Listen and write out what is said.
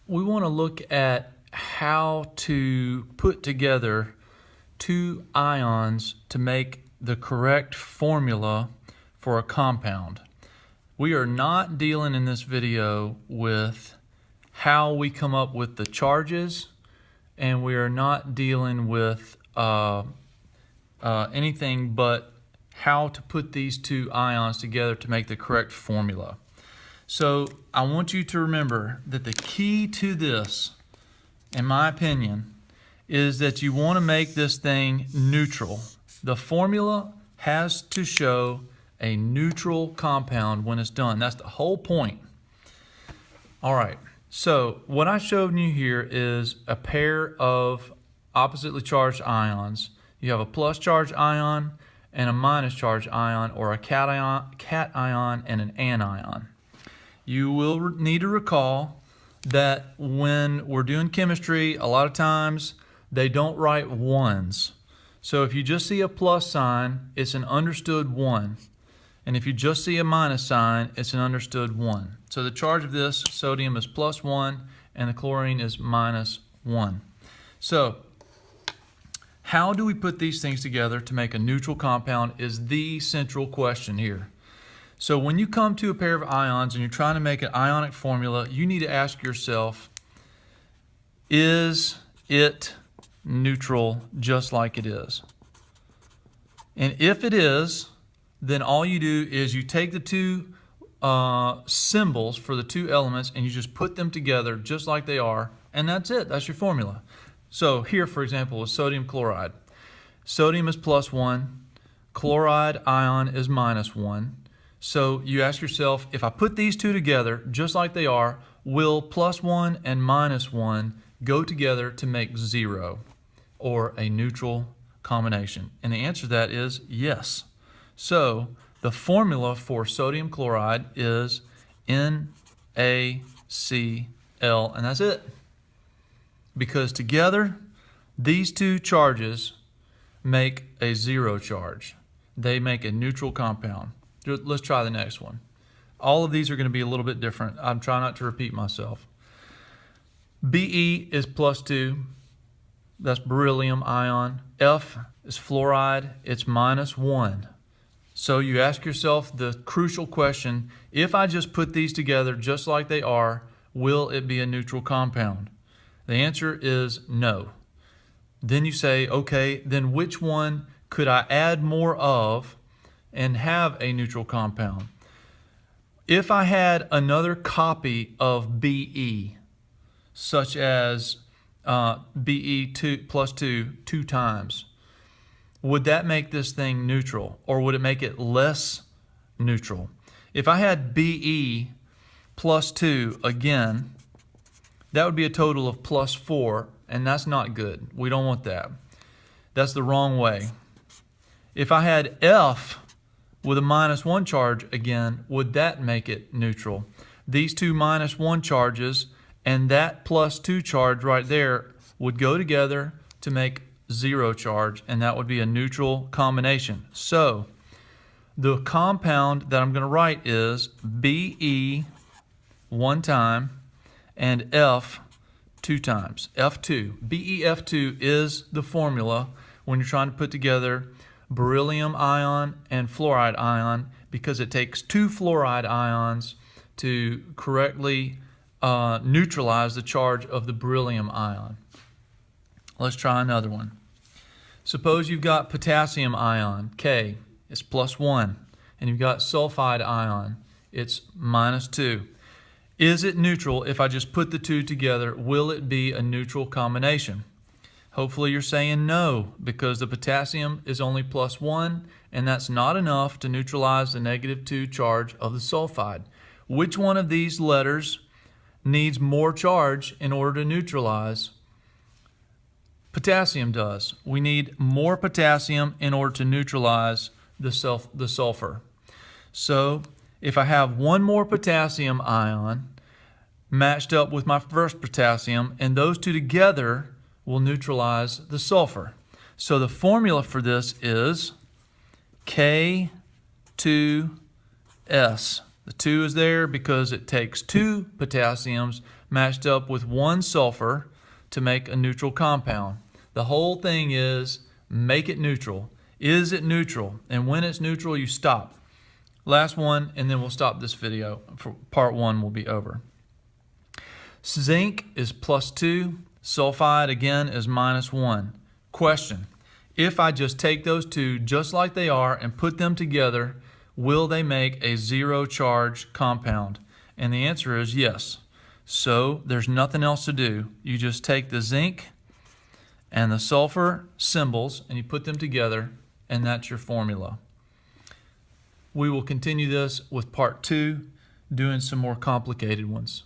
we want to look at how to put together two ions to make the correct formula for a compound. We are not dealing in this video with how we come up with the charges, and we are not dealing with anything but how to put these two ions together to make the correct formula. So I want you to remember that the key to this, in my opinion, is that you want to make this thing neutral. The formula has to show a neutral compound when it's done. That's the whole point. All right, so what I showed you here is a pair of oppositely charged ions. You have a plus charged ion and a minus charged ion, or a cation and an anion. You will need to recall that when we're doing chemistry, a lot of times they don't write ones. So if you just see a plus sign, it's an understood one. And if you just see a minus sign, it's an understood one. So the charge of this sodium is +1 and the chlorine is -1. So how do we put these things together to make a neutral compound is the central question here. So when you come to a pair of ions and you're trying to make an ionic formula, you need to ask yourself, is it neutral just like it is? And if it is, then all you do is you take the two symbols for the two elements and you just put them together just like they are, and that's it. That's your formula. So here, for example, is sodium chloride. Sodium is +1, chloride ion is -1. So you ask yourself, if I put these two together just like they are, will +1 and -1 go together to make 0, or a neutral combination? And the answer to that is yes. So the formula for sodium chloride is NaCl, and that's it. Because together, these two charges make a 0 charge. They make a neutral compound. Let's try the next one. All of these are going to be a little bit different. I'm trying not to repeat myself. Be is +2. That's beryllium ion. F is fluoride. It's -1. So you ask yourself the crucial question, if I just put these together just like they are, will it be a neutral compound? The answer is no. Then you say, okay, then which one could I add more of and have a neutral compound? If I had another copy of Be, such as Be +2 two times, would that make this thing neutral, or would it make it less neutral? If I had Be +2 again, that would be a total of +4, and that's not good. We don't want that. That's the wrong way. If I had F with a -1 charge again, would that make it neutral? These two -1 charges and that +2 charge right there would go together to make 0 charge, and that would be a neutral combination. So the compound that I'm going to write is Be one time and F two times. F2. BeF2 is the formula when you're trying to put together beryllium ion and fluoride ion, because it takes two fluoride ions to correctly neutralize the charge of the beryllium ion. Let's try another one. Suppose you've got potassium ion, K, it's +1, and you've got sulfide ion, it's -2. Is it neutral if I just put the two together? Will it be a neutral combination? Hopefully you're saying no, because the potassium is only +1, and that's not enough to neutralize the -2 charge of the sulfide. Which one of these letters needs more charge in order to neutralize? Potassium does. We need more potassium in order to neutralize the sulfur. So if I have one more potassium ion matched up with my first potassium, and those two together will neutralize the sulfur. So the formula for this is K2S. The 2 is there because it takes 2 potassiums matched up with 1 sulfur to make a neutral compound. The whole thing is make it neutral. Is it neutral? And when it's neutral, you stop. Last one, and then we'll stop this video. For part 1 will be over. Zinc is +2. Sulfide, again, is -1. Question: if I just take those 2 just like they are and put them together, will they make a 0 charge compound? And the answer is yes. So there's nothing else to do. You just take the zinc and the sulfur symbols and you put them together, and that's your formula. We will continue this with part 2, doing some more complicated ones.